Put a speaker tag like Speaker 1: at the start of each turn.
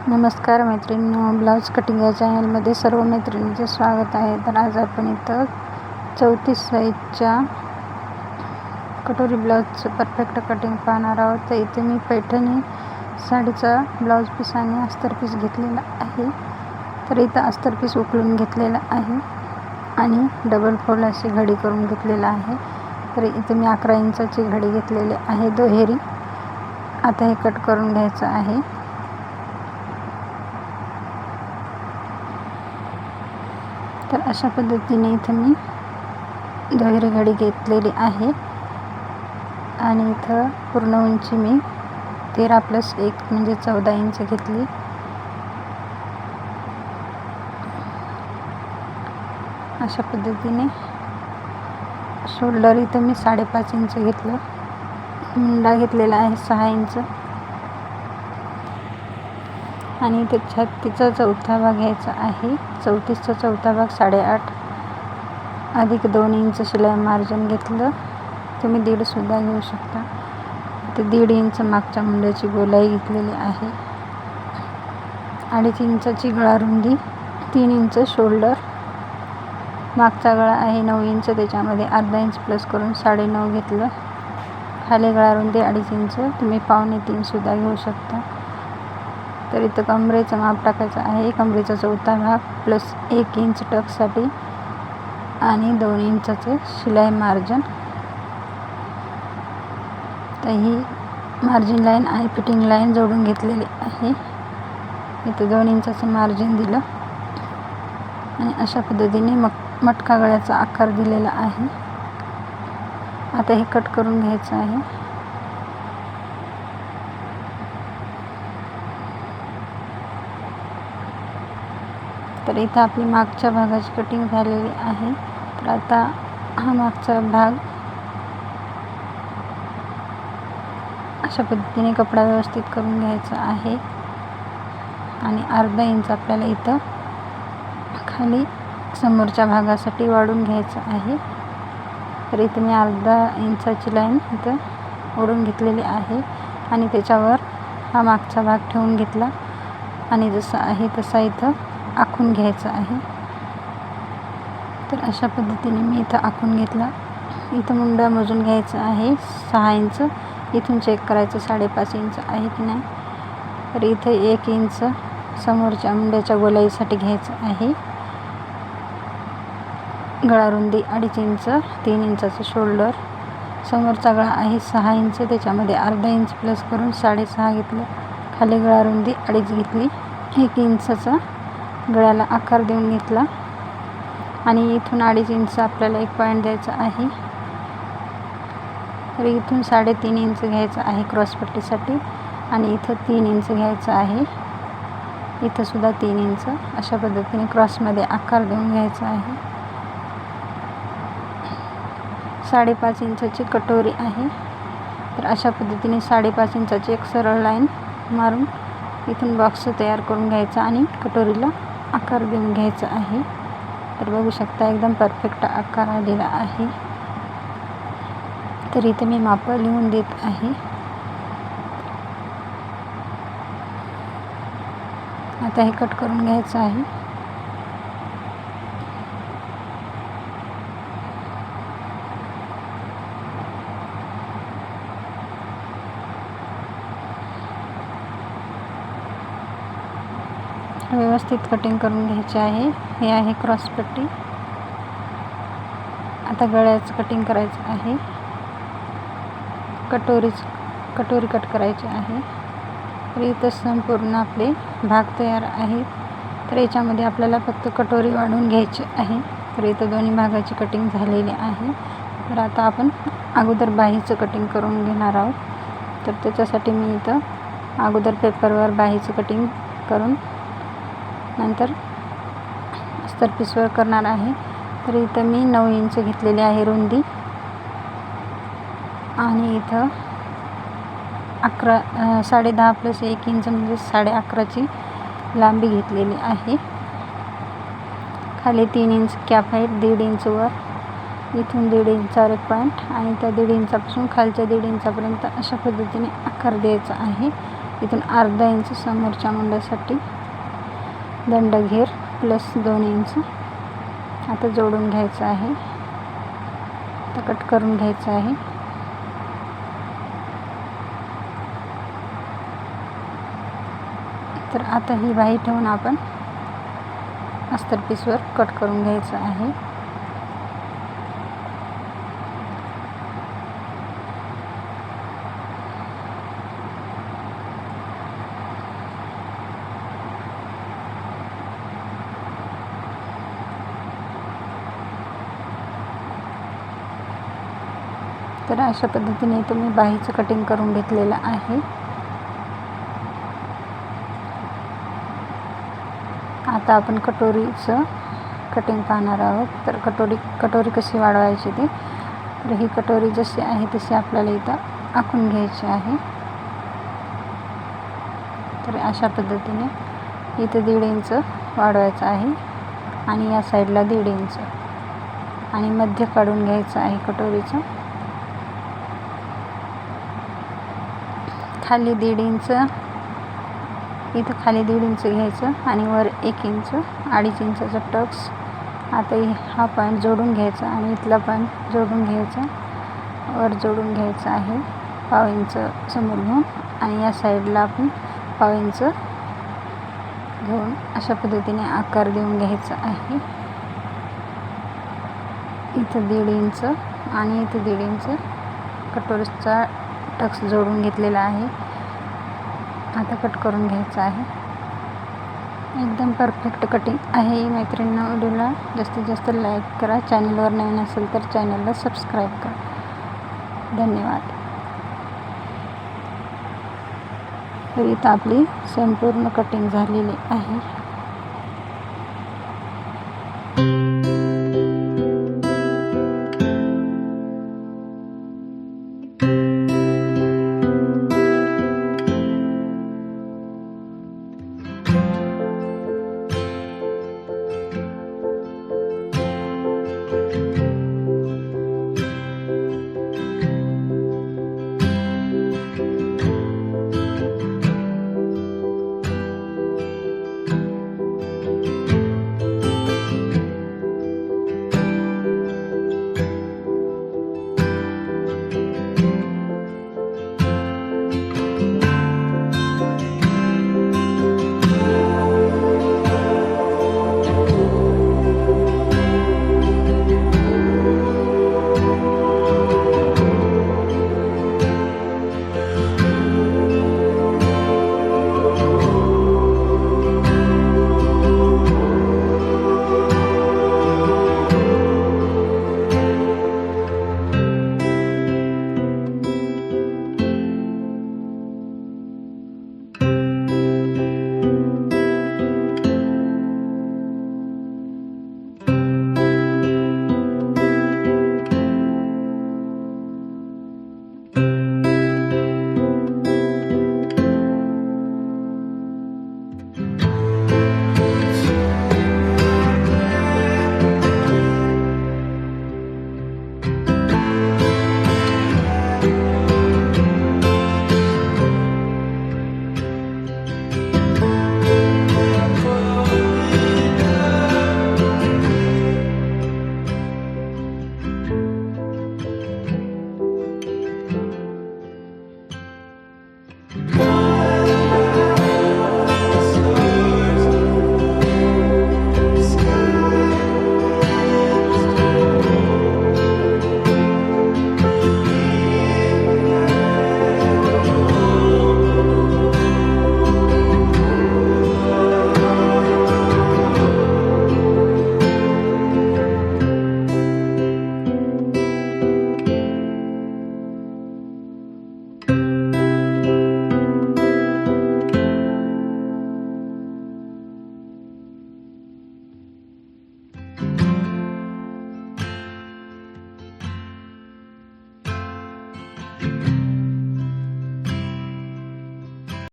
Speaker 1: नमस्कार मैत्रिणींनो, blouse cutting या चॅनलमध्ये सर्व मैत्रिणींचे स्वागत आहे. तर आज आपण इथं 34 साईजच्या कटोरी ब्लाऊजचं परफेक्ट कटिंग पाहणार आहोत. तर इथे मी पैठणी साडीचा ब्लाऊज पीस आणि अस्तर पीस घेतलेला आहे. तर इथं अस्तर पीस उकळून घेतलेला आहे आणि डबल फोल्ड अशी घडी करून घेतलेला आहे. तर इथे मी 11 इंचाची घडी घेतलेली आहे दुहेरी. आता हे कट करून घ्यायचं आहे. तर अशा पद्धतीने इथं मी दुहेरी घडी घेतलेली आहे आणि इथं पूर्ण उंची मी 13+1 म्हणजे 14 इंच घेतली. अशा पद्धतीने शोल्डर इथं मी 5.5 इंच घेतलं. मुंडा घेतलेला आहे 6 इंच आणि इथे छातीचा चौथा भाग घ्यायचा आहे. 34चा चौथा भाग 8.5 अधिक 2 इंच शिलाई मार्जिन घेतलं. तुम्ही 1.5 सुद्धा घेऊ शकता. इथे 1.5 इंच मागच्या मुंड्याची गोलाई घेतलेली आहे. 2.5 इंचाची गळा रुंदी, 3 इंच शोल्डर. मागचा गळा आहे 9 इंच, त्याच्यामध्ये अर्धा इंच प्लस करून 9.5 घेतलं. खाली गळा रुंदी 2.5 इंच, तुम्ही 2.25 सुद्धा घेऊ शकता. तर इथं कमरेचं माप टाकायचं आहे. कमरेचा चौथा भाग प्लस 1 इंच टक्ससाठी आणि 2 इंचाचं शिलाई मार्जिन. तर ही मार्जिन लाईन आणि फिटिंग लाईन जोडून घेतलेली आहे. इथं 2 इंचाचं मार्जिन दिलं आणि अशा पद्धतीने मटका गळ्याचा आकार दिलेला आहे. आता हे कट करून घ्यायचं आहे. तर इथं आपली मागच्या भागाची कटिंग झालेली आहे. तर आता हा मागचा भाग अशा पद्धतीने कपडा व्यवस्थित करून घ्यायचा आहे आणि अर्धा इंच आपल्याला इथं खाली समोरच्या भागासाठी वाढून घ्यायचं आहे. तर इथं मी अर्धा इंचाची लाईन इथं ओढून घेतलेली आहे आणि त्याच्यावर हा मागचा भाग ठेवून घेतला आणि जसा आहे तसा इथं आखून घ्यायचा आहे. तर अशा पद्धतीने मी इथं आखून घेतला. इथं मुंडा मोजून घ्यायचा आहे 6 इंच. इथून चेक करायचं 5.5 इंच आहे की नाही. तर इथं 1 इंच समोरच्या मुंड्याच्या गोलाईसाठी घ्यायचं आहे. गळा रुंदी 2.5 इंच, 3 इंचाचं शोल्डर. समोरचा गळा आहे 6 इंच, त्याच्यामध्ये अर्धा इंच प्लस करून 6.5 घेतलं. खाली गळा रुंदी 2.5 घेतली. 1 इंचाचा गळ्याला आकार देऊन घेतला आणि इथून 2.5 इंच आपल्याला एक पॉईंट द्यायचा आहे. तर इथून 3.5 इंच घ्यायचं आहे क्रॉसपट्टीसाठी आणि इथं 3 इंच घ्यायचं आहे. इथं सुद्धा 3 इंच. अशा पद्धतीने क्रॉसमध्ये आकार देऊन घ्यायचा आहे. 5.5 इंचाची कटोरी आहे. तर अशा पद्धतीने 5.5 इंचाची एक सरळ लाईन मारून इथून बॉक्स तयार करून घ्यायचा आणि कटोरीला आकार देऊन घ्यायचा आहे. तर बघू शकता एकदम परफेक्ट आकार आलेला आहे. तर इथे मी माप लिहून देत आहे. आता हे कट करून घ्यायचं आहे. व्यवस्थित कटिंग करून घ्यायचे आहे. हे आहे क्रॉसपट्टी. आता गळ्याचं कटिंग करायचं आहे. कटोरी कट करायची आहे. तर इथं संपूर्ण आपले भाग तयार आहेत. तर याच्यामध्ये आपल्याला फक्त कटोरी वाढवून घ्यायची आहे. तर इथं दोन्ही भागाची कटिंग झालेली आहे. तर आता आपण अगोदर बाहीचं कटिंग करून घेणार आहोत. तर त्याच्यासाठी मी इथं अगोदर पेपरवर बाहीचं कटिंग करून नंतर अस्तर पीसवर करणार आहे. तर इथं मी 9 इंच घेतलेली आहे रुंदी आणि इथं 10.5+1 इंच म्हणजे 11.5ची लांबी घेतलेली आहे. खाली 3 इंच कॅप हाईट, 1.5 इंच वर, इथून 1.5 इंचावर एक पॉईंट आणि त्या 1.5 इंचापासून खालच्या 1.5 इंचापर्यंत अशा पद्धतीने आकार द्यायचा आहे. इथून अर्धा इंच समोरच्या मुंड्यासाठी दंडघेर प्लस 2 इंच आता जोडून घ्यायचं आहे. आता कट करून घ्यायचं आहे. तर आता ही बाही ठेवून आपण अस्तर पीसवर कट करून घ्यायचं आहे. तर अशा पद्धतीने तुम्ही बाहीचं कटिंग करून घेतलेलं आहे. आता आपण कटोरीचं कटिंग पाहणार आहोत. तर कटोरी कशी वाढवायची ते, तर ही कटोरी जशी आहे तशी आपल्याला इथं आखून घ्यायची आहे. तर अशा पद्धतीने इथं 1.5 इंच वाढवायचं आहे आणि या साईडला 1.5 इंच आणि मध्य काढून घ्यायचं आहे कटोरीचं. खाली 1.5 इंच, इथं खाली 1.5 इंच घ्यायचं आणि वर 1 इंच, 2.5 इंचाचा टक्स. आता हा पॉईंट जोडून घ्यायचा आणि इथला पॉईंट जोडून घ्यायचा, वर जोडून घ्यायचा आहे 1/2 इंच समोर घेऊन आणि या साईडला आपण 1/2 इंच घेऊन अशा पद्धतीने आकार देऊन घ्यायचा आहे. इथं 1.5 इंच आणि इथं 1.5 इंच कटोरीचा टक्स जोडून घेतलेला आहे. आता कट करून घ्यायचं आहे. एकदम परफेक्ट कटिंग आहे. मैत्रिणींनो, व्हिडिओला जास्तीत जास्त लाईक करा. चॅनलवर नवीन असेल तर चॅनलला सबस्क्राईब करा. धन्यवाद. तर इथं आपली संपूर्ण कटिंग झालेली आहे.